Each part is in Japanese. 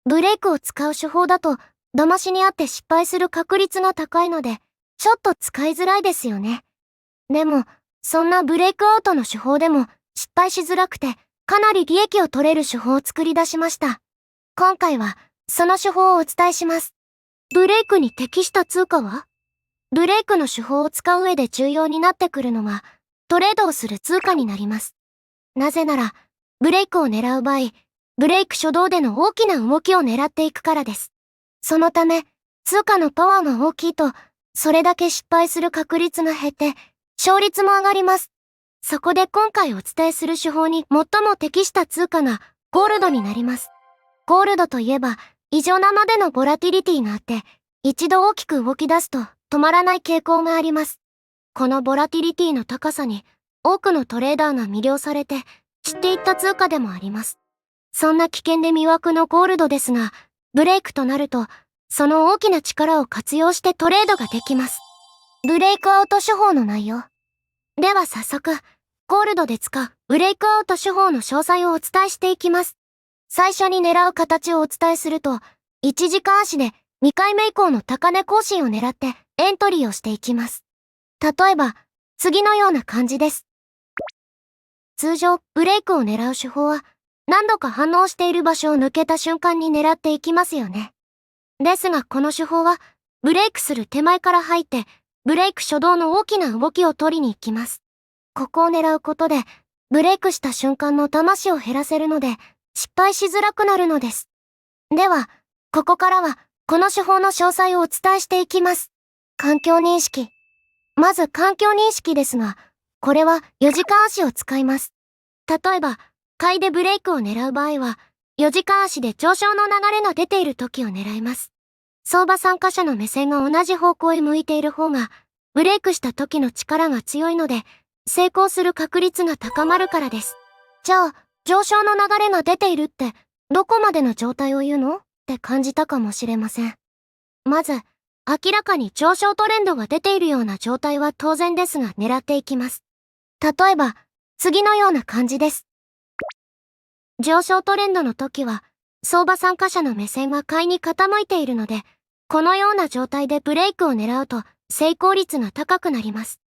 ブレイクを使う手法だと、騙しにあって失敗する確率が高いので、ちょっと使いづらいですよね。でも、そんなブレイクアウトの手法でも失敗しづらくて、かなり利益を取れる手法を作り出しました。今回は、その手法をお伝えします。ブレイクに適した通貨は？ブレイクの手法を使う上で重要になってくるのは、トレードをする通貨になります。なぜなら、ブレイクを狙う場合、ブレイク初動での大きな動きを狙っていくからです。そのため、通貨のパワーが大きいと、それだけ失敗する確率が減って、勝率も上がります。そこで今回お伝えする手法に最も適した通貨がゴールドになります。ゴールドといえば、異常なまでのボラティリティがあって、一度大きく動き出すと止まらない傾向があります。このボラティリティの高さに、多くのトレーダーが魅了されて、散っていった通貨でもあります。そんな危険で魅惑のゴールドですが、ブレイクとなると、その大きな力を活用してトレードができます。ブレイクアウト手法の内容。では早速、ゴールドで使うブレイクアウト手法の詳細をお伝えしていきます。最初に狙う形をお伝えすると、1時間足で2回目以降の高値更新を狙ってエントリーをしていきます。例えば、次のような感じです。通常、ブレイクを狙う手法は、何度か反応している場所を抜けた瞬間に狙っていきますよね。ですがこの手法は、ブレイクする手前から入って、ブレイク初動の大きな動きを取りに行きます。ここを狙うことで、ブレイクした瞬間の騙しを減らせるので、失敗しづらくなるのです。では、ここからは、この手法の詳細をお伝えしていきます。環境認識。まず環境認識ですが、これは4時間足を使います。例えば、買いでブレイクを狙う場合は、4時間足で上昇の流れが出ている時を狙います。相場参加者の目線が同じ方向へ向いている方が、ブレイクした時の力が強いので、成功する確率が高まるからです。じゃあ、上昇の流れが出ているって、どこまでの状態を言うのって感じたかもしれません。まず、明らかに上昇トレンドが出ているような状態は当然ですが狙っていきます。例えば、次のような感じです。上昇トレンドの時は、相場参加者の目線は買いに傾いているので、このような状態でブレイクを狙うと成功率が高くなります。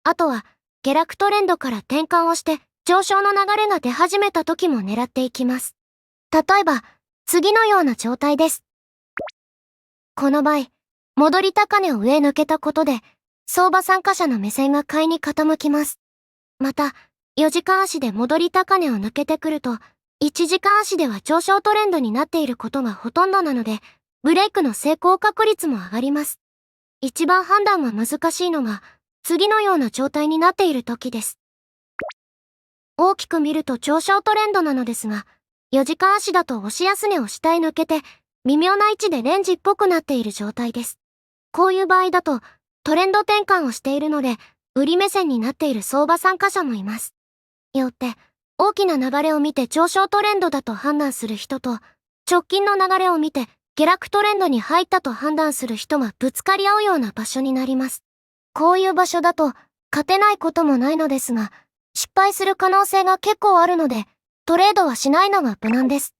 あとは、下落トレンドから転換をして上昇の流れが出始めた時も狙っていきます。例えば、次のような状態です。この場合、戻り高値を上抜けたことで、相場参加者の目線が買いに傾きます。また、4時間足で戻り高値を抜けてくると、1時間足では上昇トレンドになっていることがほとんどなので、ブレイクの成功確率も上がります。一番判断が難しいのが、次のような状態になっている時です。大きく見ると上昇トレンドなのですが、4時間足だと押し安値を下へ抜けて、微妙な位置でレンジっぽくなっている状態です。こういう場合だと、トレンド転換をしているので、売り目線になっている相場参加者もいます。よって、大きな流れを見て上昇トレンドだと判断する人と、直近の流れを見て下落トレンドに入ったと判断する人がぶつかり合うような場所になります。こういう場所だと、勝てないこともないのですが、失敗する可能性が結構あるので、トレードはしないのが無難です。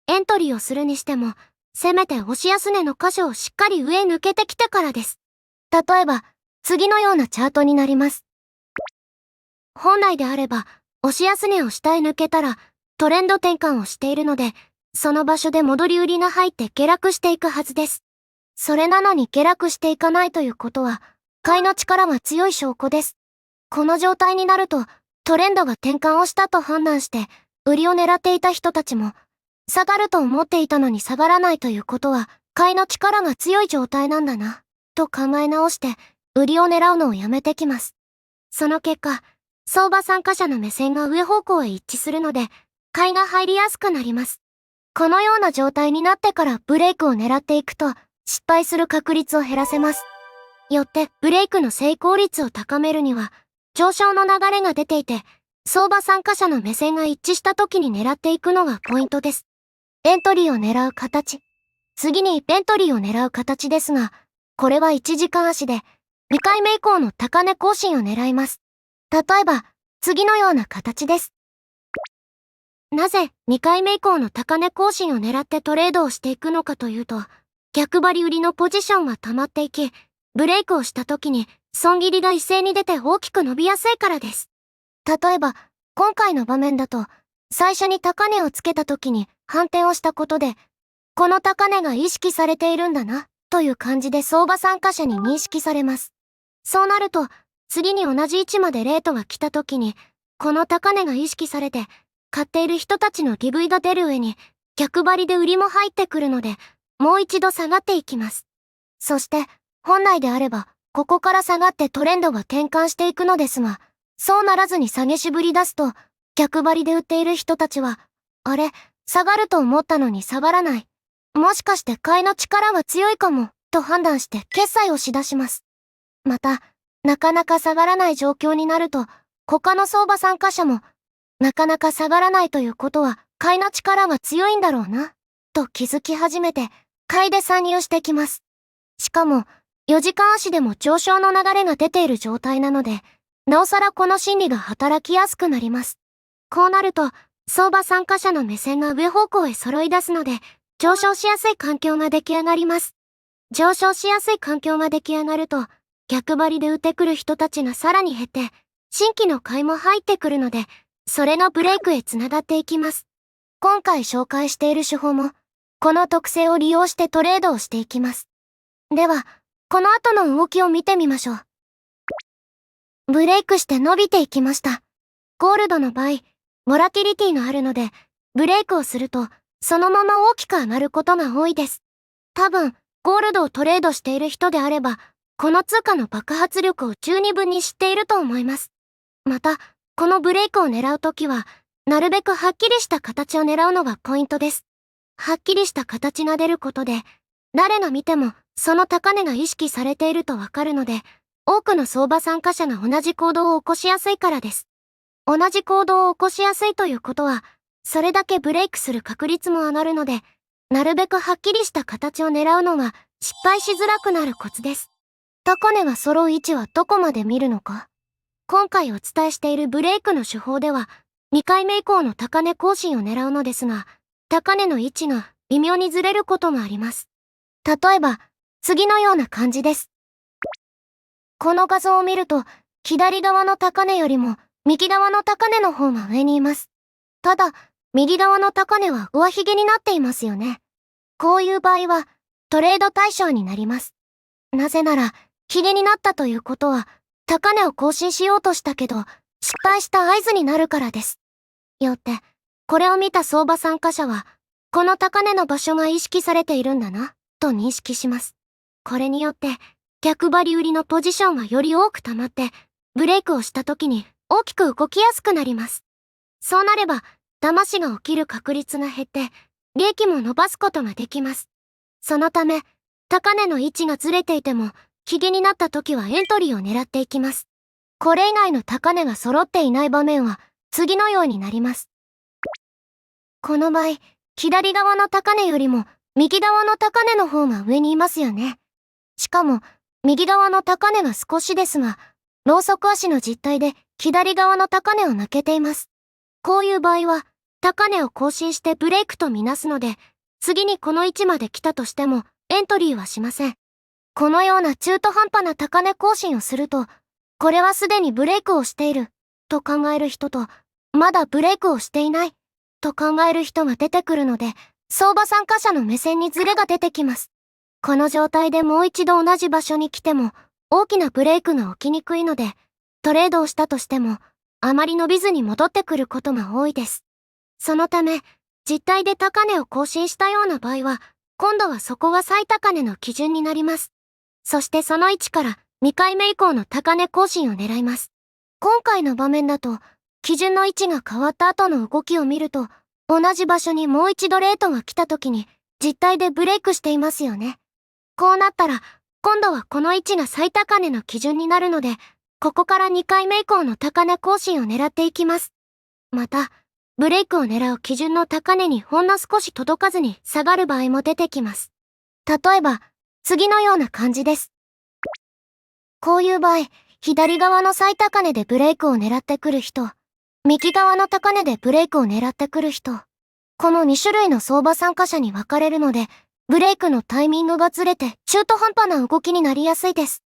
エントリーをするにしても、せめて押し安値の箇所をしっかり上へ抜けてきてからです。例えば、次のようなチャートになります。本来であれば、押し安値を下へ抜けたら、トレンド転換をしているので、その場所で戻り売りが入って下落していくはずです。それなのに下落していかないということは、買いの力が強い証拠です。この状態になると、トレンドが転換をしたと判断して、売りを狙っていた人たちも、下がると思っていたのに下がらないということは、買いの力が強い状態なんだな、と考え直して、売りを狙うのをやめてきます。その結果、相場参加者の目線が上方向へ一致するので、買いが入りやすくなります。このような状態になってからブレイクを狙っていくと、失敗する確率を減らせます。よってブレイクの成功率を高めるには、上昇の流れが出ていて、相場参加者の目線が一致した時に狙っていくのがポイントです。エントリーを狙う形。次にエントリーを狙う形ですが、これは1時間足で、2回目以降の高値更新を狙います。例えば、次のような形です。なぜ2回目以降の高値更新を狙ってトレードをしていくのかというと、逆張り売りのポジションが溜まっていき、ブレイクをした時に損切りが一斉に出て大きく伸びやすいからです。例えば、今回の場面だと、最初に高値をつけた時に反転をしたことで、この高値が意識されているんだな、という感じで相場参加者に認識されます。そうなると、次に同じ位置までレートが来た時に、この高値が意識されて、買っている人たちの利食いが出る上に、逆張りで売りも入ってくるので、もう一度下がっていきます。そして、本来であれば、ここから下がってトレンドが転換していくのですが、そうならずに下げしぶり出すと、逆張りで売っている人たちは、あれ、下がると思ったのに下がらない。もしかして買いの力が強いかも、と判断して決済をしだします。また、なかなか下がらない状況になると、他の相場参加者も、なかなか下がらないということは、買いの力が強いんだろうな、と気づき始めて、買いで参入してきます。しかも、4時間足でも上昇の流れが出ている状態なので、なおさらこの心理が働きやすくなります。こうなると、相場参加者の目線が上方向へ揃い出すので、上昇しやすい環境が出来上がります。上昇しやすい環境が出来上がると、逆張りで売ってくる人たちがさらに減って、新規の買いも入ってくるので、それのブレイクへつながっていきます。今回紹介している手法も、この特性を利用してトレードをしていきます。では、この後の動きを見てみましょう。ブレイクして伸びていきました。ゴールドの場合、ボラティリティがあるので、ブレイクをすると、そのまま大きく上がることが多いです。多分、ゴールドをトレードしている人であれば、この通貨の爆発力を十二分に知っていると思います。また、このブレイクを狙うときは、なるべくはっきりした形を狙うのがポイントです。はっきりした形が出ることで、誰が見てもその高値が意識されているとわかるので、多くの相場参加者が同じ行動を起こしやすいからです。同じ行動を起こしやすいということは、それだけブレイクする確率も上がるので、なるべくはっきりした形を狙うのが失敗しづらくなるコツです。高値が揃う位置はどこまで見るのか。今回お伝えしているブレイクの手法では、2回目以降の高値更新を狙うのですが、高値の位置が微妙にずれることがあります。例えば、次のような感じです。この画像を見ると、左側の高値よりも右側の高値の方が上にいます。ただ、右側の高値は上髭になっていますよね。こういう場合は、トレード対象になります。なぜなら、髭になったということは、高値を更新しようとしたけど、失敗した合図になるからです。よって、これを見た相場参加者は、この高値の場所が意識されているんだな、と認識します。これによって、逆張り売りのポジションがより多く溜まって、ブレイクをした時に大きく動きやすくなります。そうなれば、騙しが起きる確率が減って、利益も伸ばすことができます。そのため、高値の位置がずれていても、髭になった時はエントリーを狙っていきます。これ以外の高値が揃っていない場面は、次のようになります。この場合、左側の高値よりも、右側の高値の方が上にいますよね。しかも、右側の高値が少しですが、ローソク足の実態で左側の高値を抜けています。こういう場合は、高値を更新してブレイクとみなすので、次にこの位置まで来たとしても、エントリーはしません。このような中途半端な高値更新をすると、これはすでにブレイクをしている、と考える人と、まだブレイクをしていない、と考える人が出てくるので、相場参加者の目線にズレが出てきます。この状態でもう一度同じ場所に来ても、大きなブレイクが起きにくいので、トレードをしたとしても、あまり伸びずに戻ってくることが多いです。そのため、実態で高値を更新したような場合は、今度はそこが最高値の基準になります。そしてその位置から2回目以降の高値更新を狙います。今回の場面だと、基準の位置が変わった後の動きを見ると、同じ場所にもう一度レートが来た時に、実態でブレイクしていますよね。こうなったら、今度はこの位置が最高値の基準になるので、ここから2回目以降の高値更新を狙っていきます。また、ブレイクを狙う基準の高値にほんの少し届かずに下がる場合も出てきます。例えば、次のような感じです。こういう場合、左側の最高値でブレイクを狙ってくる人、右側の高値でブレイクを狙ってくる人。この2種類の相場参加者に分かれるので、ブレイクのタイミングがずれて中途半端な動きになりやすいです。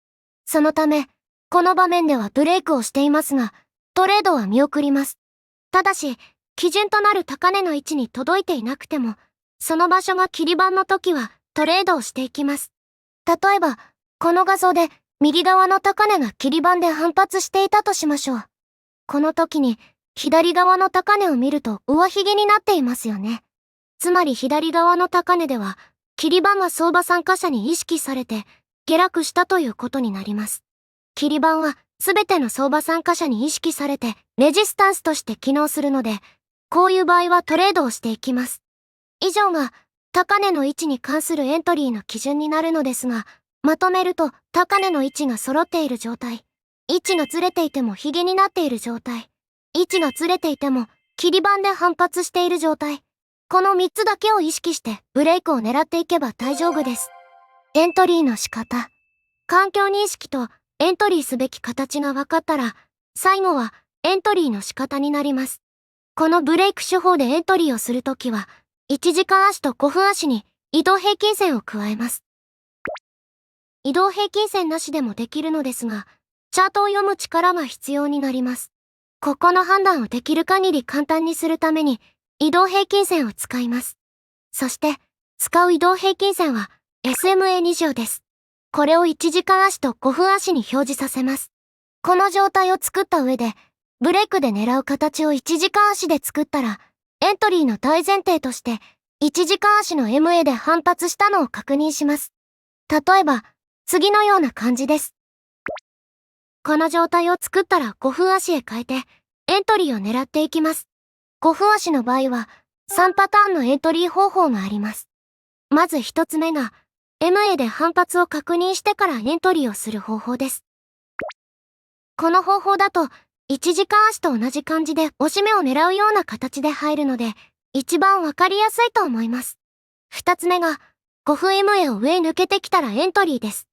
そのため、この場面ではブレイクをしていますが、トレードは見送ります。ただし、基準となる高値の位置に届いていなくても、その場所が切り板の時はトレードをしていきます。例えば、この画像で右側の高値が切り板で反発していたとしましょう。この時に左側の高値を見ると上髭になっていますよね。つまり左側の高値では切り板が相場参加者に意識されて下落したということになります。切り板は全ての相場参加者に意識されてレジスタンスとして機能するので、こういう場合はトレードをしていきます。以上が高値の位置に関するエントリーの基準になるのですが、まとめると高値の位置が揃っている状態、位置がずれていても髭になっている状態、位置がずれていても切り板で反発している状態、この3つだけを意識してブレイクを狙っていけば大丈夫です。エントリーの仕方。環境認識とエントリーすべき形が分かったら、最後はエントリーの仕方になります。このブレイク手法でエントリーをするときは、1時間足と5分足に移動平均線を加えます。移動平均線なしでもできるのですが、チャートを読む力が必要になります。ここの判断をできる限り簡単にするために、移動平均線を使います。そして、使う移動平均線は SMA20 です。これを1時間足と5分足に表示させます。この状態を作った上で、ブレイクで狙う形を1時間足で作ったら、エントリーの大前提として、1時間足の MA で反発したのを確認します。例えば、次のような感じです。この状態を作ったら5分足へ変えて、エントリーを狙っていきます。5分足の場合は、3パターンのエントリー方法があります。まず1つ目が、MA で反発を確認してからエントリーをする方法です。この方法だと、1時間足と同じ感じで押し目を狙うような形で入るので、一番わかりやすいと思います。2つ目が、5分 MA を上抜けてきたらエントリーです。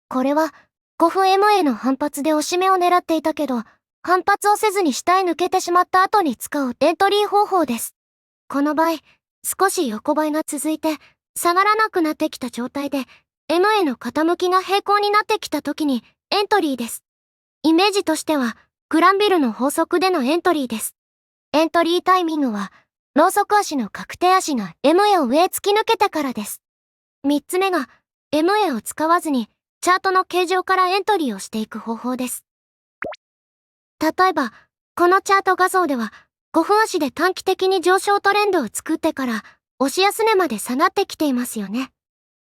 これは、5分 MA の反発で押し目を狙っていたけど、反発をせずに下へ抜けてしまった後に使うエントリー方法です。この場合、少し横ばいが続いて、下がらなくなってきた状態で、MA の傾きが平行になってきた時にエントリーです。イメージとしては、グランビルの法則でのエントリーです。エントリータイミングは、ローソク足の確定足が MA を上へ突き抜けてからです。3つ目が、MA を使わずに、チャートの形状からエントリーをしていく方法です。例えば、このチャート画像では、5分足で短期的に上昇トレンドを作ってから、押し安値まで下がってきていますよね。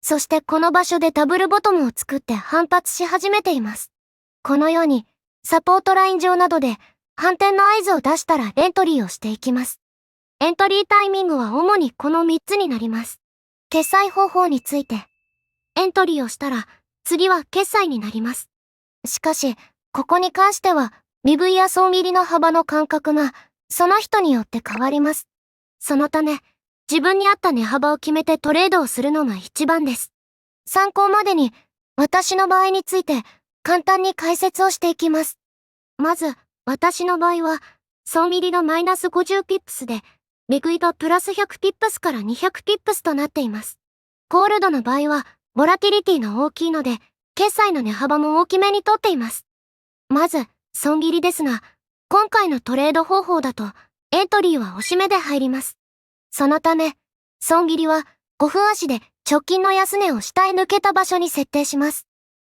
そしてこの場所でダブルボトムを作って反発し始めています。このように、サポートライン上などで反転の合図を出したらエントリーをしていきます。エントリータイミングは主にこの3つになります。決済方法について。エントリーをしたら、次は決済になります。しかし、ここに関しては、身振りや損切りの幅の感覚が、その人によって変わります。そのため、自分に合った値幅を決めてトレードをするのが一番です。参考までに、私の場合について、簡単に解説をしていきます。まず、私の場合は、損切りがマイナス50ピップスで、利食いがプラス100ピップスから200ピップスとなっています。ゴールドの場合は、ボラティリティが大きいので、決済の値幅も大きめにとっています。まず、損切りですが、今回のトレード方法だと、エントリーは押し目で入ります。そのため、損切りは5分足で直近の安値を下へ抜けた場所に設定します。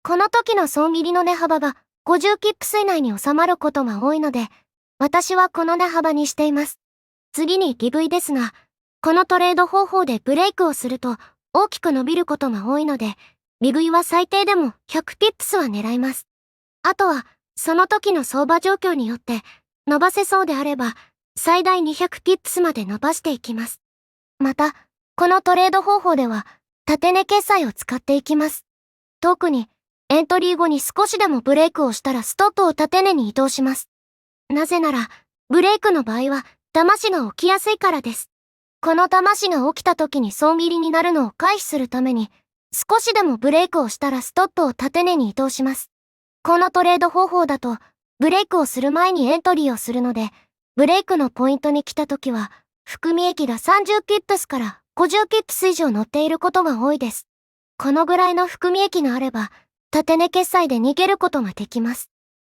この時の損切りの値幅が50ピップス以内に収まることが多いので、私はこの値幅にしています。次に利食いですが、このトレード方法でブレイクをすると大きく伸びることが多いので、利食いは最低でも100ピップスは狙います。あとは、その時の相場状況によって伸ばせそうであれば最大200ピップスまで伸ばしていきます。また、このトレード方法では縦値決済を使っていきます。特にエントリー後に少しでもブレイクをしたらストップを縦値に移動します。なぜなら、ブレイクの場合は騙しが起きやすいからです。この騙しが起きた時に損切りになるのを回避するために少しでもブレイクをしたらストップを縦値に移動します。このトレード方法だと、ブレイクをする前にエントリーをするので、ブレイクのポイントに来た時は、含み益が30ピップスから50ピップス以上乗っていることが多いです。このぐらいの含み益があれば、縦値決済で逃げることができます。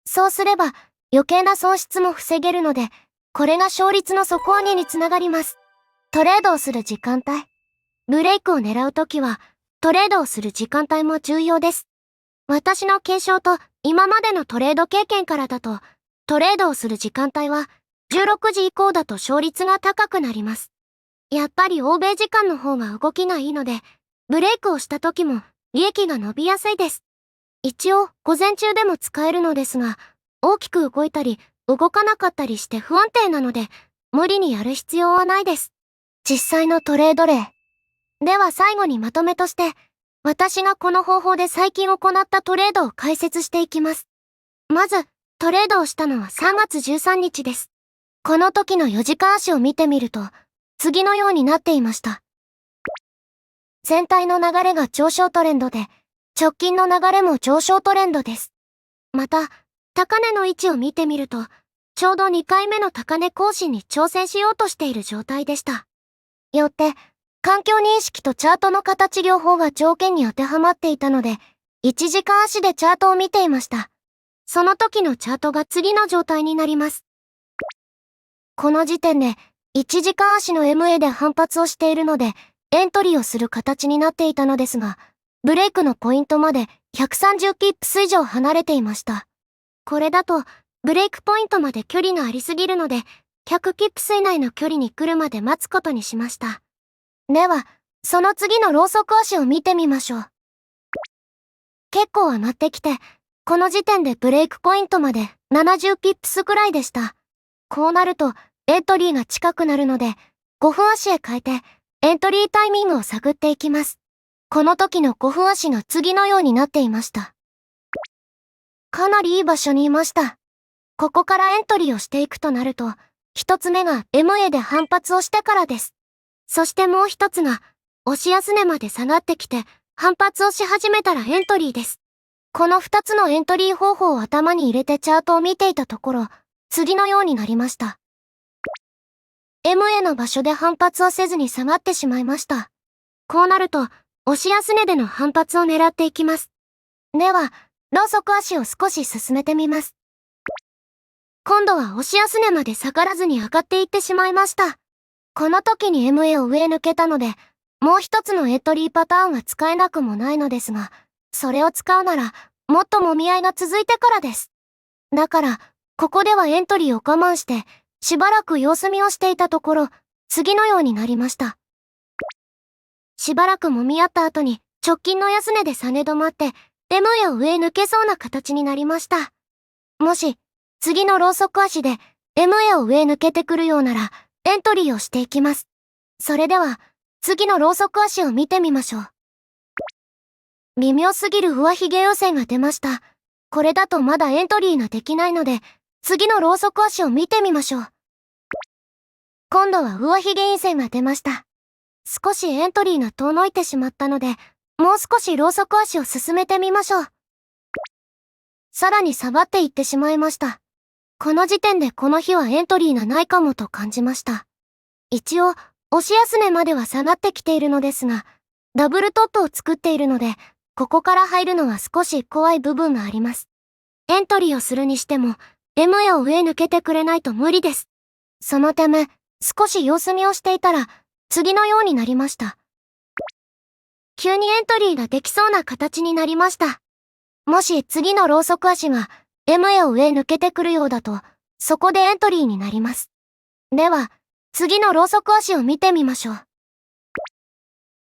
そうすれば、余計な損失も防げるので、これが勝率の底上げにつながります。トレードをする時間帯。ブレイクを狙うときは、トレードをする時間帯も重要です。私の継承と今までのトレード経験からだと、トレードをする時間帯は、16時以降だと勝率が高くなります。やっぱり欧米時間の方が動きがいいので、ブレイクをした時も利益が伸びやすいです。一応、午前中でも使えるのですが、大きく動いたり、動かなかったりして不安定なので、無理にやる必要はないです。実際のトレード例。では最後にまとめとして、私がこの方法で最近行ったトレードを解説していきます。まず、トレードをしたのは3月13日です。この時の4時間足を見てみると、次のようになっていました。全体の流れが上昇トレンドで、直近の流れも上昇トレンドです。また、高値の位置を見てみると、ちょうど2回目の高値更新に挑戦しようとしている状態でした。よって、環境認識とチャートの形両方が条件に当てはまっていたので、1時間足でチャートを見ていました。その時のチャートが次の状態になります。この時点で、1時間足の MA で反発をしているので、エントリーをする形になっていたのですが、ブレイクのポイントまで130ピップス以上離れていました。これだと、ブレイクポイントまで距離がありすぎるので、100ピップス以内の距離に来るまで待つことにしました。では、その次のローソク足を見てみましょう。結構上がってきて、この時点でブレイクポイントまで70ピップスくらいでした。こうなると、エントリーが近くなるので、5分足へ変えて、エントリータイミングを探っていきます。この時の5分足が次のようになっていました。かなりいい場所にいました。ここからエントリーをしていくとなると、一つ目が MA で反発をしてからです。そしてもう一つが、押し安値まで下がってきて、反発をし始めたらエントリーです。この二つのエントリー方法を頭に入れてチャートを見ていたところ、次のようになりました。MA の場所で反発をせずに下がってしまいました。こうなると、押し安値での反発を狙っていきます。では、ローソク足を少し進めてみます。今度は押し安値まで下がらずに上がっていってしまいました。この時に MA を上抜けたので、もう一つのエントリーパターンが使えなくもないのですが、それを使うなら、もっと揉み合いが続いてからです。だから、ここではエントリーを我慢して、しばらく様子見をしていたところ、次のようになりました。しばらく揉み合った後に、直近の安値で下値止まって、MA を上抜けそうな形になりました。もし、次のローソク足で MA を上抜けてくるようなら、エントリーをしていきます。それでは、次のローソク足を見てみましょう。微妙すぎる上髭陽線が出ました。これだとまだエントリーができないので、次のローソク足を見てみましょう。今度は上髭陰線が出ました。少しエントリーが遠のいてしまったので、もう少しローソク足を進めてみましょう。さらに下がっていってしまいました。この時点でこの日はエントリーがないかもと感じました。一応、押し安値までは下がってきているのですが、ダブルトップを作っているので、ここから入るのは少し怖い部分があります。エントリーをするにしても、MA を上抜けてくれないと無理です。そのため、少し様子見をしていたら、次のようになりました。急にエントリーができそうな形になりました。もし次のローソク足が MA を上抜けてくるようだと、そこでエントリーになります。では、次のローソク足を見てみましょう。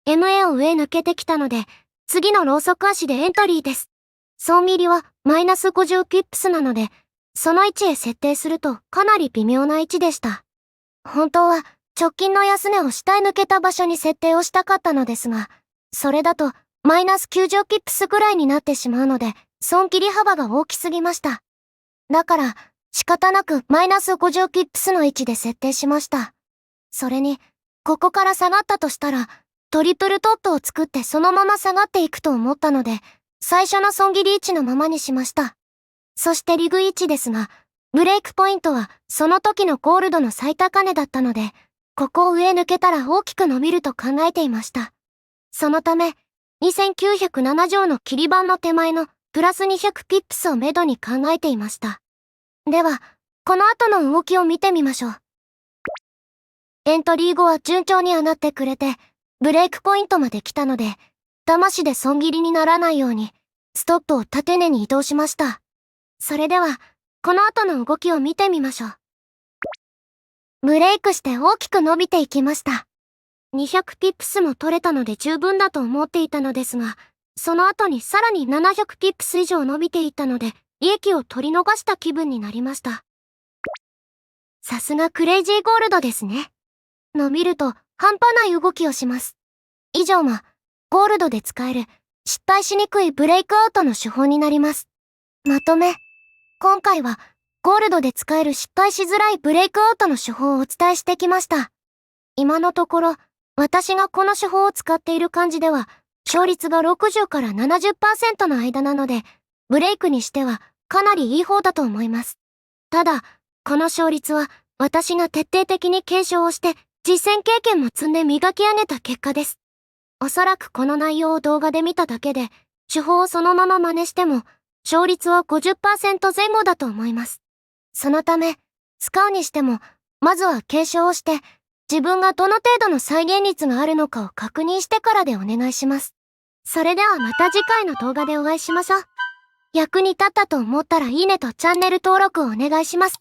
MA を上抜けてきたので、次のローソク足でエントリーです。総ミリはマイナス50ピップスなので、その位置へ設定するとかなり微妙な位置でした。本当は直近の安値を下へ抜けた場所に設定をしたかったのですが、それだとマイナス90ピップスぐらいになってしまうので、損切り幅が大きすぎました。だから、仕方なくマイナス50ピップスの位置で設定しました。それに、ここから下がったとしたら、トリプルトップを作ってそのまま下がっていくと思ったので、最初の損切り位置のままにしました。そしてリグ1ですが、ブレイクポイントはその時のゴールドの最高値だったので、ここを上抜けたら大きく伸びると考えていました。そのため、2907条の切り板の手前のプラス200ピップスをめどに考えていました。では、この後の動きを見てみましょう。エントリー後は順調にはなってくれて、ブレイクポイントまで来たので、魂で損切りにならないように、ストップを縦根に移動しました。それでは、この後の動きを見てみましょう。ブレイクして大きく伸びていきました。200ピップスも取れたので十分だと思っていたのですが、その後にさらに700ピップス以上伸びていったので、利益を取り逃した気分になりました。さすがクレイジーゴールドですね。伸びると半端ない動きをします。以上は、ゴールドで使える失敗しにくいブレイクアウトの手法になります。まとめ。今回は、ゴールドで使える失敗しづらいブレイクアウトの手法をお伝えしてきました。今のところ、私がこの手法を使っている感じでは、勝率が60から 70% の間なので、ブレイクにしてはかなりいい方だと思います。ただ、この勝率は私が徹底的に検証をして、実践経験も積んで磨き上げた結果です。おそらくこの内容を動画で見ただけで、手法をそのまま真似しても、勝率は 50% 前後だと思います。そのため、使うにしても、まずは検証をして、自分がどの程度の再現率があるのかを確認してからでお願いします。それではまた次回の動画でお会いしましょう。役に立ったと思ったらいいねとチャンネル登録をお願いします。